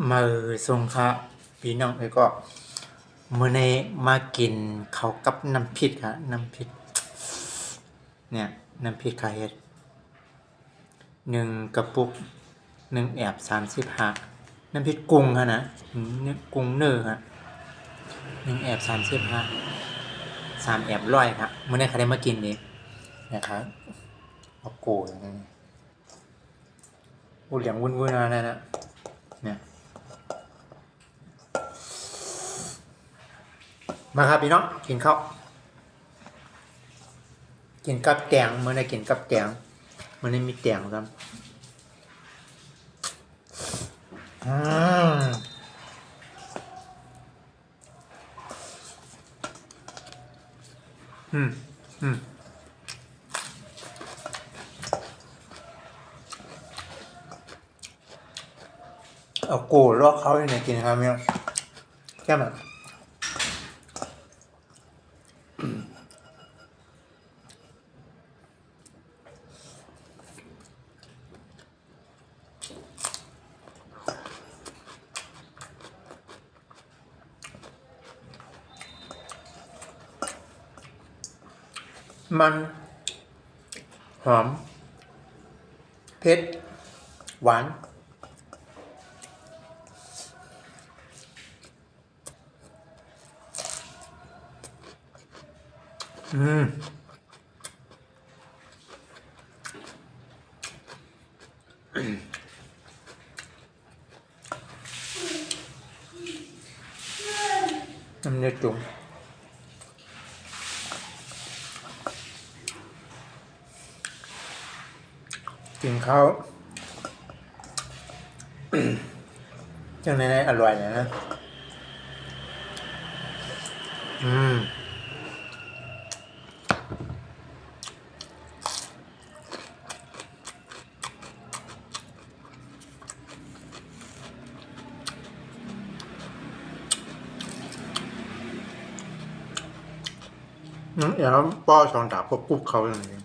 มาส่งค่ะพี่น้องเอ้ยก็มื้อนี้มากินข้าวกับน้ำพริกค่ะน้ำพริกเนี่ยน้ำพริกข้าเฮ็ด1กระปุก1แอบ35น้ำพริกกุ้งค่ะนะนี่กุ้งเน้อค่ะ1แอบ35 3แอบ100ค่ะมื้อนี้ข้าได้มากินนี่นะครับเอาโกอย่างนี้โอ้เหลียงวุ่นๆนั่นน่ะเนี่ยมาครับพี่น้องกินข้าวกินกับแกงมื้อนี้กินกับแกงมื้อนี้มีแกงครับอืมอืมอืมเอาโกลอกเขาเนี่ยกินครับเนี่ยแค่แบบมันหอมเผ็ดหวานอืมน้ำเนื้อจุ่มกินข้าวจังในอร่อยเลยนะอืมเดี๋ยวป้อสองดาบก็กุ๊บเขาอย่างนี้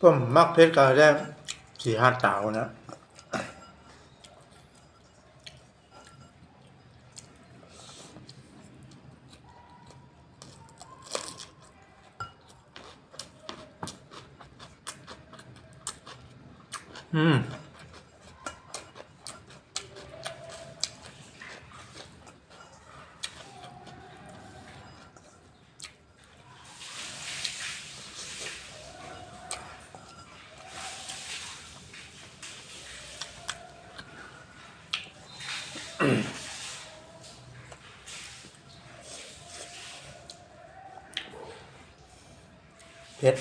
ก็มักเพชรก็ได้4-5ดาวนะอืมเพชร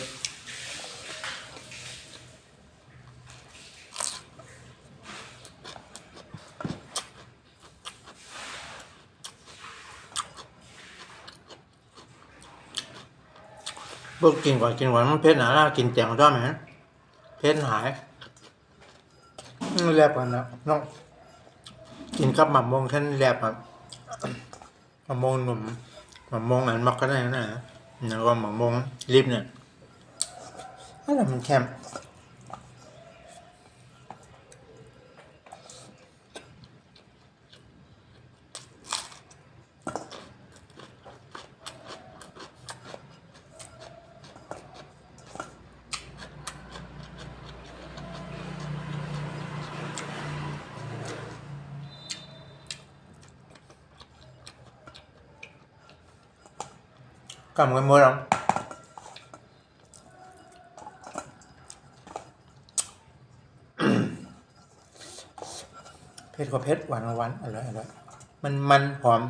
พวกกินก่อนมันเพชรหนากินแจงได้ไหมเพชรหายแลบกันนะน้องกินกับหม่ำมงท่านแลบครับหม่ำมงหนุ่มหม่ำมงอันมักก็ได้นะแล้วก็หม่ำมงลิฟเนี่ยอะไรมันแคมกำกันหมดแล้วเพชรก็เพชรหวานหวานอร่อยอร่อยมันหอม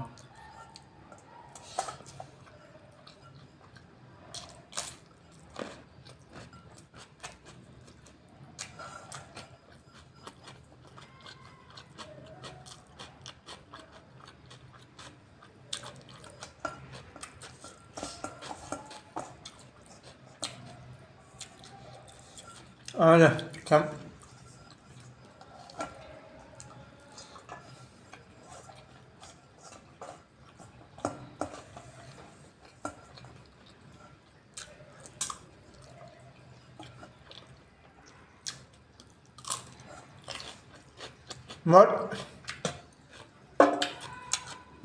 อ๋อเลยครับ มด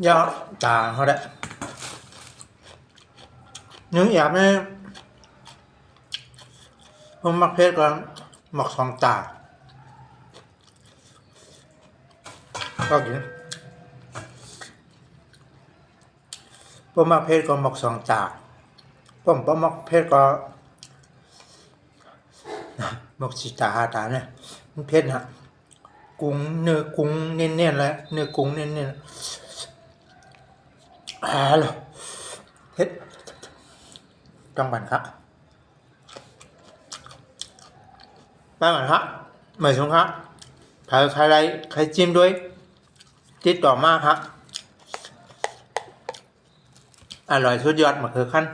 ยอตาเขาได้นึ่งแอบเนี่ยผมมักเพชรก่อนหมักสองตาก็กินผมมักเพชรก็หมักสองตาผมมักเพชรก็หมักสีตาห้าตาเนี่ยมันเพชรฮะกุ้งเนื้อกุ้งเน้นๆเลยเนื้อกุ้งเน้นๆเลยเพชรจังหวัดครับไปก่อนครับเหมือนชงครับใครอะไรใครจิ้มด้วยติดต่อมากครับอร่อยสุดยอดมะเขือขั้น